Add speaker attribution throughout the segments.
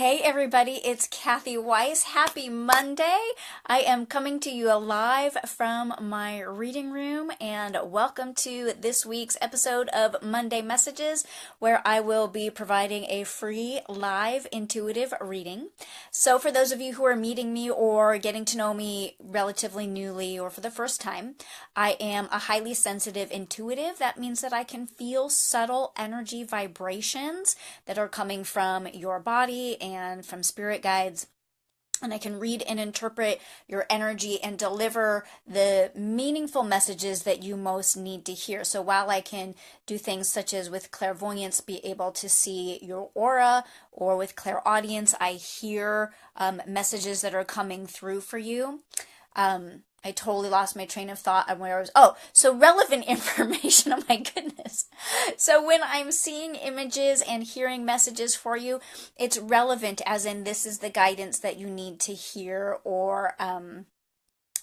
Speaker 1: Hey everybody, it's Kathy Weiss. Happy Monday. I am coming to you live from my reading room, and welcome to this week's episode of Monday Messages, where I will be providing a free live intuitive reading. So for those of you who are meeting me or getting to know me relatively newly or for the first time, I am a highly sensitive intuitive. That means that I can feel subtle energy vibrations that are coming from your body and from spirit guides, and I can read and interpret your energy and deliver the meaningful messages that you most need to hear. So while I can do things such as with clairvoyance, be able to see your aura, or with clairaudience, I hear messages that are coming through for you. I totally lost my train of thought on where I was. Oh, so relevant information. Oh my goodness. So when I'm seeing images and hearing messages for you, it's relevant, as in this is the guidance that you need to hear or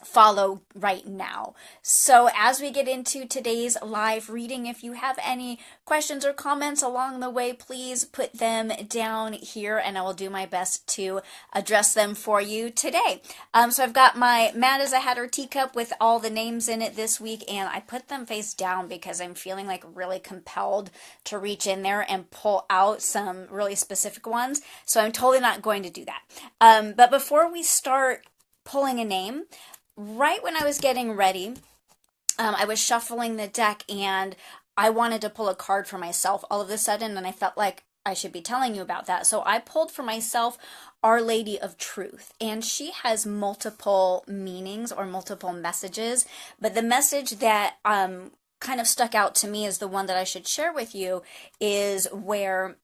Speaker 1: follow right now. So as we get into today's live reading, if you have any questions or comments along the way, please put them down here and I will do my best to address them for you today. So I've got my Mad as a Hatter teacup with all the names in it this week, and I put them face down because I'm feeling like really compelled to reach in there and pull out some really specific ones. So I'm totally not going to do that. But before we start pulling a name, right when I was getting ready, I was shuffling the deck and I wanted to pull a card for myself all of a sudden, and I felt like I should be telling you about that. So I pulled for myself Our Lady of Truth, and she has multiple meanings or multiple messages, but the message that kind of stuck out to me is the one that I should share with you, is where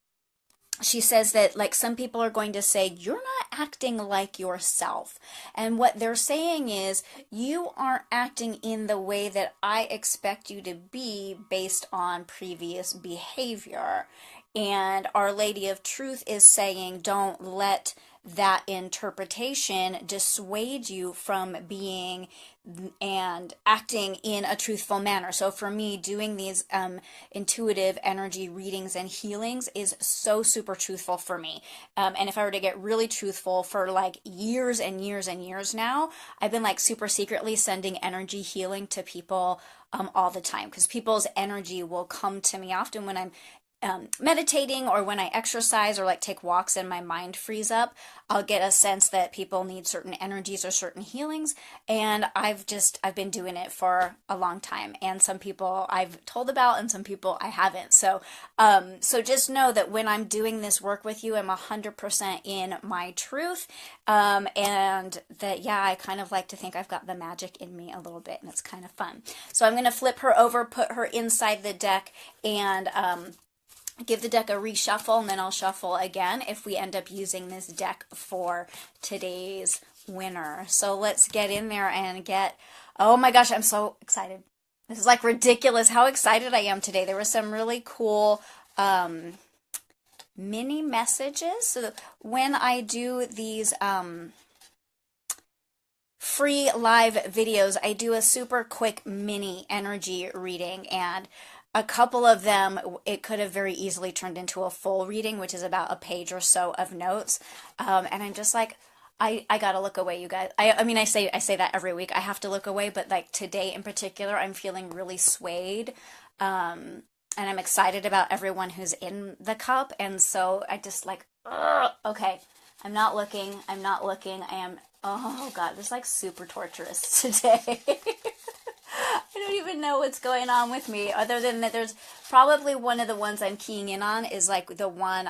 Speaker 1: she says that, like, some people are going to say, you're not acting like yourself. And what they're saying is, you aren't acting in the way that I expect you to be based on previous behavior. And Our Lady of Truth is saying, don't let that interpretation dissuade you from being and acting in a truthful manner. So for me, doing these intuitive energy readings and healings is so super truthful for me. And if I were to get really truthful, for like years and years and years now, I've been like super secretly sending energy healing to people all the time, because people's energy will come to me often when I'm meditating or when I exercise or like take walks and my mind frees up. I'll get a sense that people need certain energies or certain healings, and I've been doing it for a long time, and some people I've told about and some people I haven't. So just know that when I'm doing this work with you, I'm 100% in my truth, and that, yeah, I kind of like to think I've got the magic in me a little bit, and it's kind of fun. So I'm going to flip her over, put her inside the deck, and give the deck a reshuffle, and then I'll shuffle again if we end up using this deck for today's winner. So let's get in there and oh my gosh, I'm so excited. This is like ridiculous how excited I am today. There were some really cool mini messages. So when I do these free live videos, I do a super quick mini energy reading, and a couple of them, it could have very easily turned into a full reading, which is about a page or so of notes. And I'm just like, I gotta look away, you guys. I mean, I say that every week. I have to look away, but like today in particular, I'm feeling really swayed. And I'm excited about everyone who's in the cup. And so I just like, okay, I'm not looking. I am, oh God, this is like super torturous today. I don't even know what's going on with me, other than that there's probably one of the ones I'm keying in on is like the one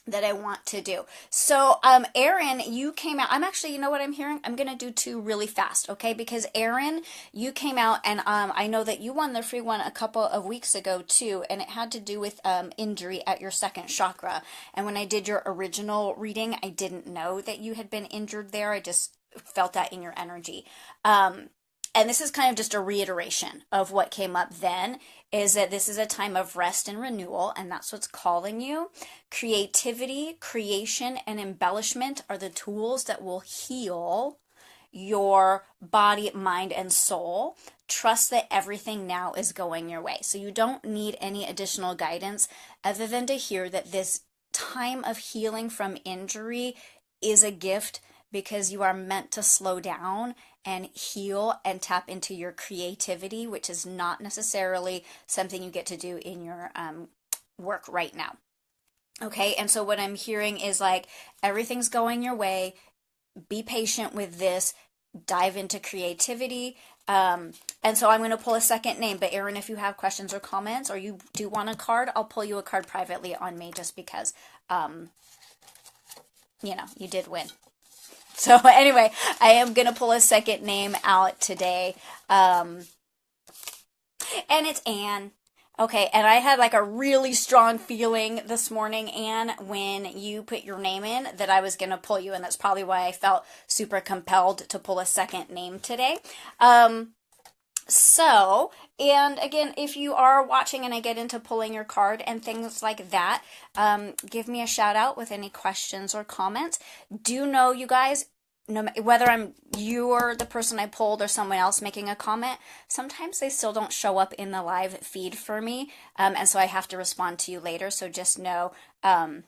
Speaker 1: that I want to do. So Erin, you came out. I'm actually, you know what I'm hearing? I'm going to do two really fast, okay? Because Erin, you came out, and I know that you won the free one a couple of weeks ago too, and it had to do with injury at your second chakra. And when I did your original reading, I didn't know that you had been injured there. I just felt that in your energy. And this is kind of just a reiteration of what came up then, is that this is a time of rest and renewal, and that's what's calling you. Creativity, creation, and embellishment are the tools that will heal your body, mind, and soul. Trust that everything now is going your way. So you don't need any additional guidance other than to hear that this time of healing from injury is a gift because you are meant to slow down and heal and tap into your creativity, which is not necessarily something you get to do in your work right now. Okay, and so what I'm hearing is like everything's going your way. Be patient with this. Dive into creativity. And so I'm going to pull a second name. But Erin, if you have questions or comments, or you do want a card, I'll pull you a card privately on me just because, you did win. So anyway, I am going to pull a second name out today. And it's Anne. Okay, and I had like a really strong feeling this morning, Anne, when you put your name in that I was going to pull you, and that's probably why I felt super compelled to pull a second name today. And again, if you are watching and I get into pulling your card and things like that, give me a shout out with any questions or comments. Do know, you guys, no, whether you're the person I pulled or someone else making a comment, sometimes they still don't show up in the live feed for me, and so I have to respond to you later. So just know that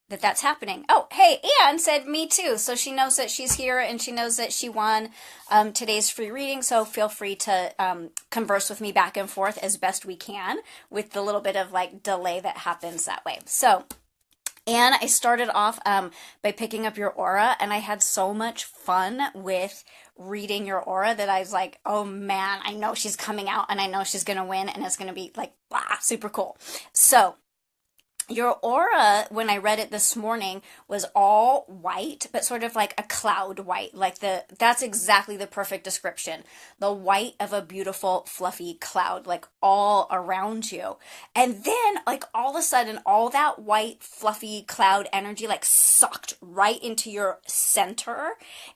Speaker 1: that's happening. Oh, hey, Anne said me too, so she knows that she's here and she knows that she won today's free reading. So feel free to converse with me back and forth as best we can with the little bit of like delay that happens that way. So. And I started off by picking up your aura, and I had so much fun with reading your aura that I was like, oh man, I know she's coming out and I know she's going to win and it's going to be like, super cool. So your aura, when I read it this morning, was all white, but sort of like a cloud white. That's exactly the perfect description. The white of a beautiful, fluffy cloud, like all around you. And then, like all of a sudden, all that white, fluffy cloud energy, like sucked right into your center,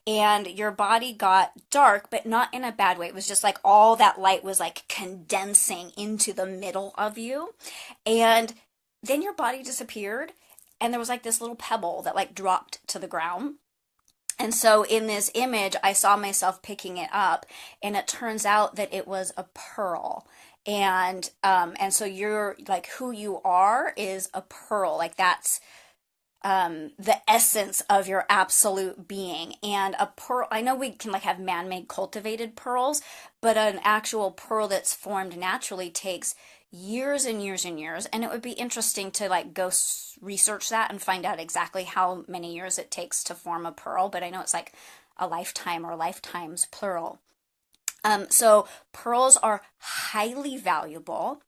Speaker 1: and your body got dark, but not in a bad way. It was just like all that light was like condensing into the middle of you. And then your body disappeared, and there was like this little pebble that like dropped to the ground. And so in this image, I saw myself picking it up, and it turns out that it was a pearl. And so you're like, who you are is a pearl. Like that's the essence of your absolute being. And a pearl, I know we can like have man-made cultivated pearls, but an actual pearl that's formed naturally takes years and years and years, and it would be interesting to like go research that and find out exactly how many years it takes to form a pearl, but I know it's like a lifetime or lifetimes plural. So pearls are highly valuable,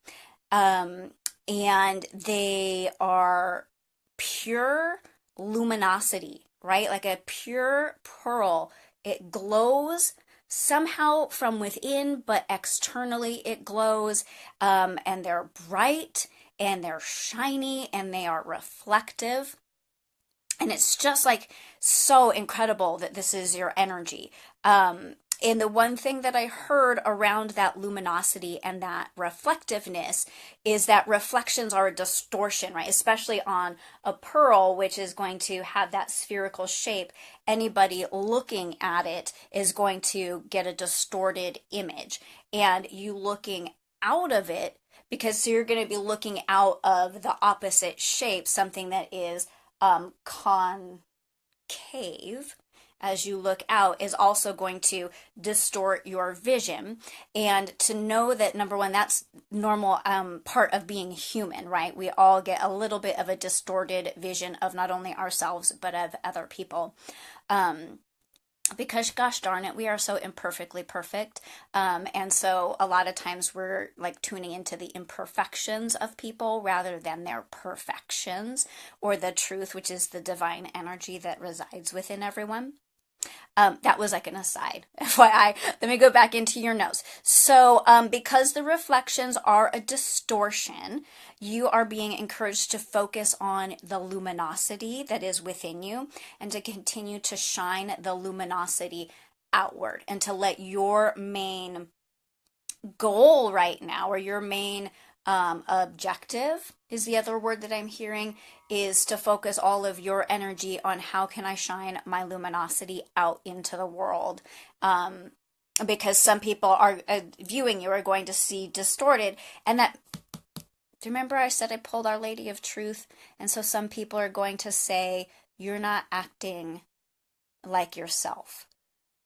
Speaker 1: and they are pure luminosity, right? Like a pure pearl. It glows somehow from within, but externally it glows, and they're bright and they're shiny and they are reflective. And it's just like so incredible that this is your energy. And the one thing that I heard around that luminosity and that reflectiveness is that reflections are a distortion, right? Especially on a pearl, which is going to have that spherical shape. Anybody looking at it is going to get a distorted image. And you looking out of it, because you're going to be looking out of the opposite shape, something that is concave, as you look out, is also going to distort your vision. And to know that, number one, that's normal part of being human, right? We all get a little bit of a distorted vision of not only ourselves, but of other people. Because gosh darn it, we are so imperfectly perfect. And so a lot of times we're like tuning into the imperfections of people rather than their perfections, or the truth, which is the divine energy that resides within everyone. That was like an aside, FYI. Let me go back into your notes. So because the reflections are a distortion, you are being encouraged to focus on the luminosity that is within you and to continue to shine the luminosity outward, and to let your main goal right now, or your main objective is the other word that I'm hearing, is to focus all of your energy on how can I shine my luminosity out into the world. Because some people are viewing you are going to see distorted, and Do you remember I said I pulled Our Lady of Truth? And so some people are going to say, you're not acting like yourself.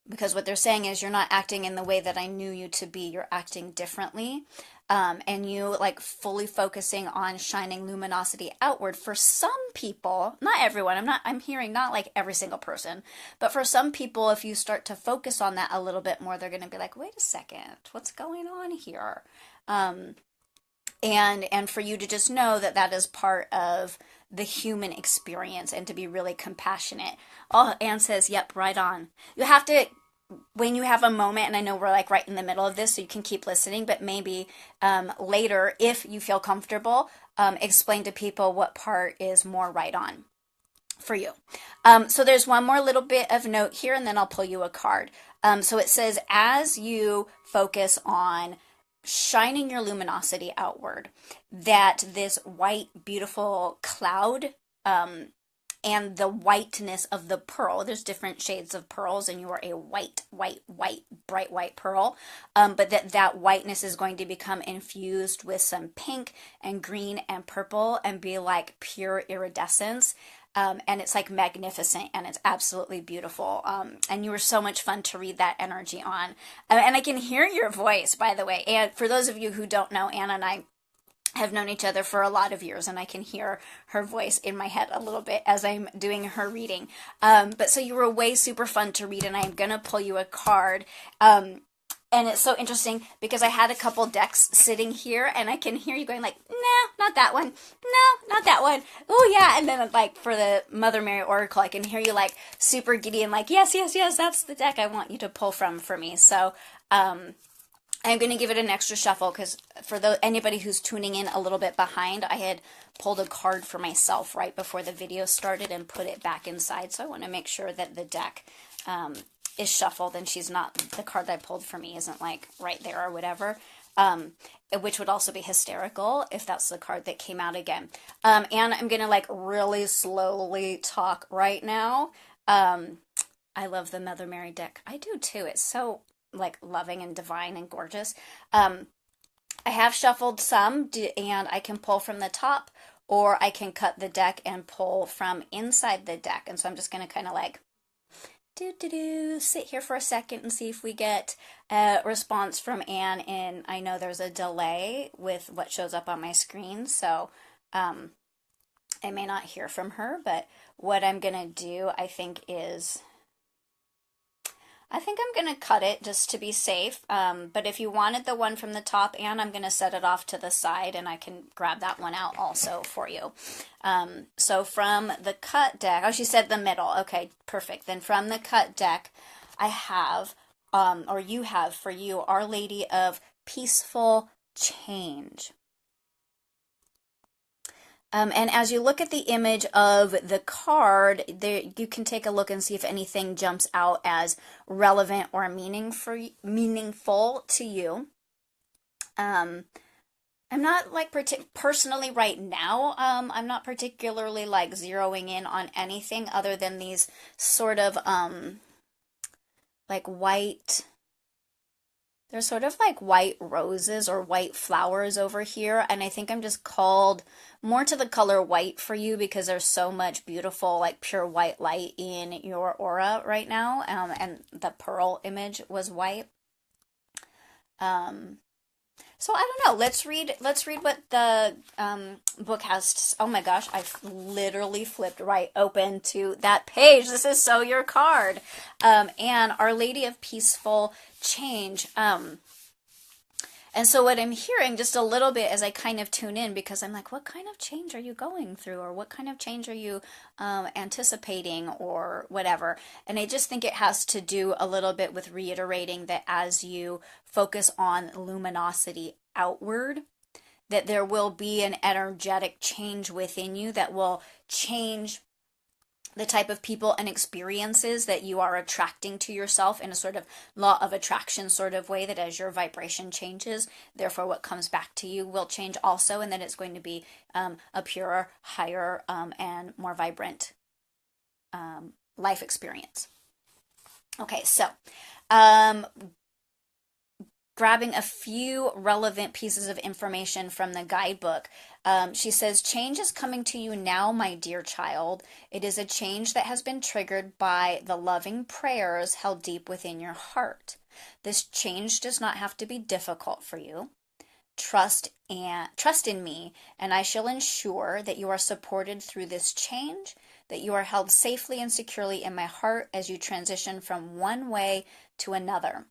Speaker 1: Because what they're saying is you're not acting in the way that I knew you to be. You're acting differently. And you like fully focusing on shining luminosity outward. For some people, not everyone, I'm hearing not like every single person, but for some people, if you start to focus on that a little bit more, they're going to be like, wait a second, what's going on here? And for you to just know that that is part of the human experience and to be really compassionate. Oh, Anne says, yep, right on. You have to, when you have a moment, and I know we're like right in the middle of this, so you can keep listening, but maybe later, if you feel comfortable, explain to people what part is more right on for you. So there's one more little bit of note here, and then I'll pull you a card. So it says, as you focus on shining your luminosity outward, that this white, beautiful cloud and the whiteness of the pearl, there's different shades of pearls, and you are a white, bright white pearl, but that whiteness is going to become infused with some pink and green and purple and be like pure iridescence. And it's like magnificent, and it's absolutely beautiful. And you were so much fun to read that energy on. And I can hear your voice, by the way. And for those of you who don't know, Anna and I have known each other for a lot of years, and I can hear her voice in my head a little bit as I'm doing her reading. But so you were way super fun to read, and I'm going to pull you a card. And it's so interesting because I had a couple decks sitting here, and I can hear you going like, no, not that one. No, not that one. Oh, yeah. And then like for the Mother Mary Oracle, I can hear you like super giddy and like, yes, that's the deck I want you to pull from for me. So I'm going to give it an extra shuffle because for anybody who's tuning in a little bit behind, I had pulled a card for myself right before the video started and put it back inside. So I want to make sure that the deck is shuffled and she's not, the card that I pulled for me isn't like right there or whatever, which would also be hysterical if that's the card that came out again. And I'm going to like really slowly talk right now. I love the Mother Mary deck. I do too. It's so like loving and divine and gorgeous. I have shuffled some and I can pull from the top, or I can cut the deck and pull from inside the deck. And so I'm just going to kind of like sit here for a second and see if we get a response from Anne. And I know there's a delay with what shows up on my screen, so I may not hear from her, but what I'm gonna do, I think I'm going to cut it just to be safe, but if you wanted the one from the top, Anne, I'm going to set it off to the side, and I can grab that one out also for you. So from the cut deck, oh, she said the middle. Okay, perfect. Then from the cut deck, I have, or you have for you, Our Lady of Peaceful Change. And as you look at the image of the card, there, you can take a look and see if anything jumps out as relevant or meaningful to you. I'm not like personally right now, I'm not particularly like zeroing in on anything other than these sort of like white. There's sort of like white roses or white flowers over here, and I think I'm just called more to the color white for you because there's so much beautiful, like pure white light in your aura right now, and the pearl image was white. So I don't know. Let's read what the book has. Oh my gosh, I literally flipped right open to that page. This is so your card. And Our Lady of Peaceful Change. And so what I'm hearing just a little bit as I kind of tune in, because I'm like, what kind of change are you going through? Or what kind of change are you anticipating or whatever? And I just think it has to do a little bit with reiterating that as you focus on luminosity outward, that there will be an energetic change within you that will change the type of people and experiences that you are attracting to yourself in a sort of law of attraction sort of way, that as your vibration changes, therefore what comes back to you will change also, and then it's going to be a purer, higher, and more vibrant life experience. Okay, so grabbing a few relevant pieces of information from the guidebook. She says, change is coming to you now, my dear child. It is a change that has been triggered by the loving prayers held deep within your heart. This change does not have to be difficult for you. Trust in me, and I shall ensure that you are supported through this change, that you are held safely and securely in my heart as you transition from one way to another.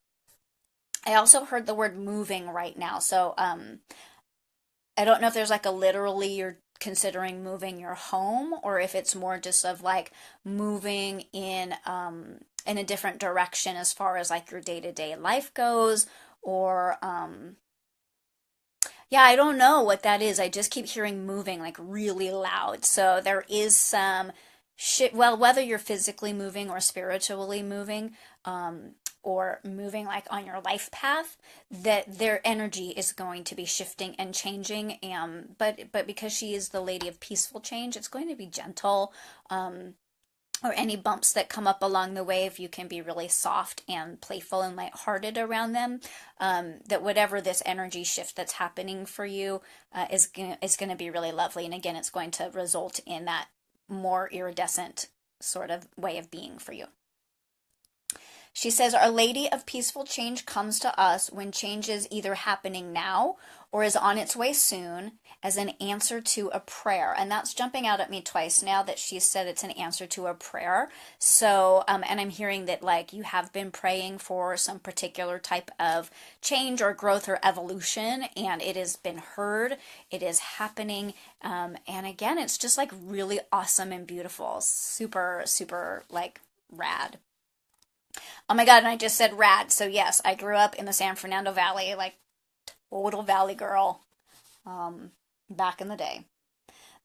Speaker 1: I also heard the word moving right now. So I don't know if there's like a literally you're considering moving your home, or if it's more just of like moving in a different direction as far as like your day-to-day life goes, or yeah, I don't know what that is. I just keep hearing moving like really loud. So there is some shit, well, whether you're physically moving or spiritually moving, or moving like on your life path, that their energy is going to be shifting and changing. But because she is the lady of peaceful change, it's going to be gentle. Or any bumps that come up along the way, if you can be really soft and playful and lighthearted around them, that whatever this energy shift that's happening for you is gonna be really lovely. And again, it's going to result in that more iridescent sort of way of being for you. She says, Our Lady of Peaceful Change comes to us when change is either happening now or is on its way soon as an answer to a prayer. And that's jumping out at me twice now that she said it's an answer to a prayer. So, and I'm hearing that like you have been praying for some particular type of change or growth or evolution, and it has been heard. It is happening. And again, it's just like really awesome and beautiful. Super, super like rad. Oh my God, and I just said rad. So yes, I grew up in the San Fernando Valley, like total Valley girl, back in the day.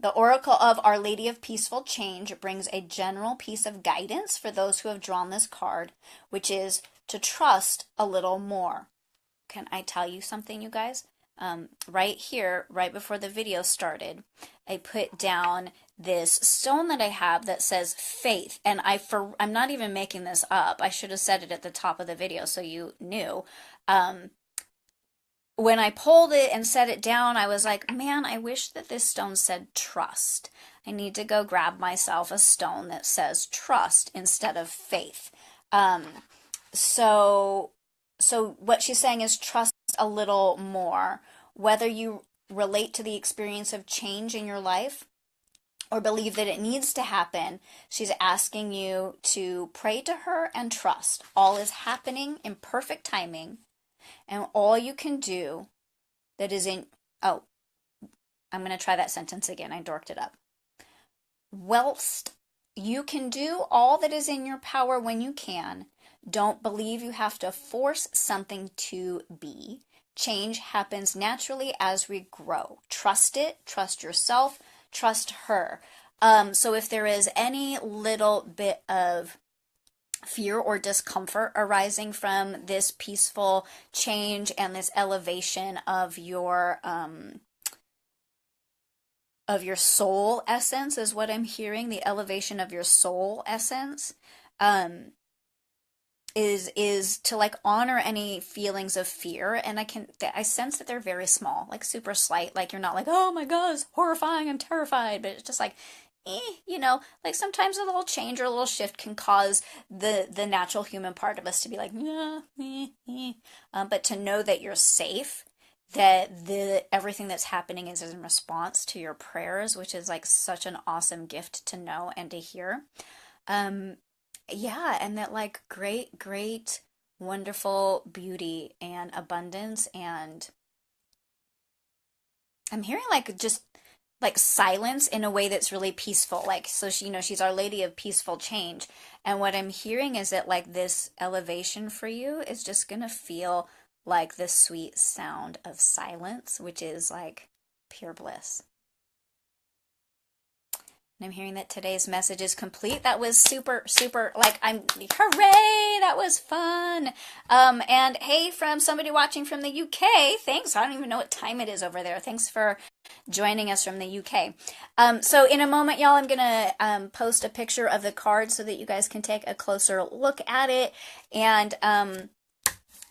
Speaker 1: The Oracle of Our Lady of Peaceful Change brings a general piece of guidance for those who have drawn this card, which is to trust a little more. Can I tell you something, you guys? Right here, right before the video started, I put down this stone that I have that says faith, and I'm not even making this up. I should have said it at the top of the video so you knew. When I pulled it and set it down, I was like, man, I wish that this stone said trust. I need to go grab myself a stone that says trust instead of faith. So what she's saying is trust a little more. Whether you relate to the experience of change in your life or believe that it needs to happen, she's asking you to pray to her and trust. All is happening in perfect timing, and all you can do that is in... Oh, I'm going to try that sentence again. I dorked it up. Whilst you can do all that is in your power when you can, don't believe you have to force something to be. Change happens naturally as we grow. Trust it, trust yourself, trust her. So if there is any little bit of fear or discomfort arising from this peaceful change and this elevation of your soul essence, is what I'm hearing, the elevation of your soul essence, is to like honor any feelings of fear. And I sense that they're very small, like super slight. Like you're not like, oh my God, it's horrifying, I'm terrified. But it's just like, like sometimes a little change or a little shift can cause the natural human part of us to be like, but to know that you're safe, that everything that's happening is in response to your prayers, which is like such an awesome gift to know and to hear. Yeah, and that like great, wonderful beauty and abundance, and I'm hearing like just like silence in a way that's really peaceful. Like, so she's Our Lady of Peaceful Change, and what I'm hearing is that like this elevation for you is just gonna feel like the sweet sound of silence, which is like pure bliss. And I'm hearing that today's message is complete. That was super, like, hooray, that was fun. And hey, from somebody watching from the UK, thanks. I don't even know what time it is over there. Thanks for joining us from the UK. So in a moment, y'all, I'm going to post a picture of the card so that you guys can take a closer look at it. And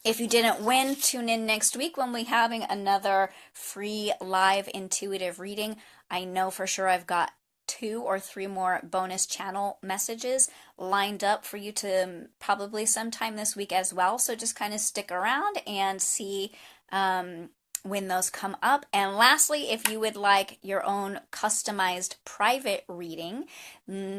Speaker 1: If you didn't win, tune in next week when we're having another free live intuitive reading. I know for sure I've got 2 or 3 more bonus channel messages lined up for you to probably sometime this week as well. So just kind of stick around and see when those come up. And lastly, if you would like your own customized private reading,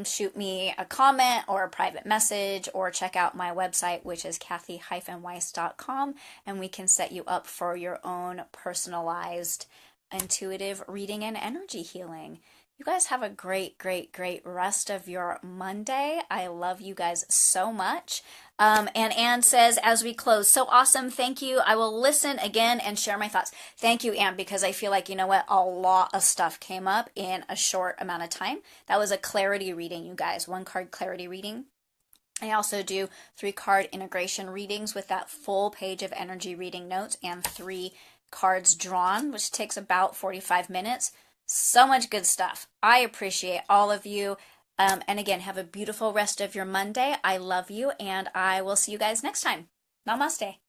Speaker 1: shoot me a comment or a private message, or check out my website, which is kathy-weiss.com, and we can set you up for your own personalized intuitive reading and energy healing. You guys have a great, great, great rest of your Monday. I love you guys so much. And Anne says, as we close, so awesome. Thank you. I will listen again and share my thoughts. Thank you, Anne, because I feel like, you know what, a lot of stuff came up in a short amount of time. That was a clarity reading, you guys, 1-card clarity reading. I also do 3-card integration readings with that full page of energy reading notes and 3 cards drawn, which takes about 45 minutes. So much good stuff. I appreciate all of you. And again, have a beautiful rest of your Monday. I love you, and I will see you guys next time. Namaste.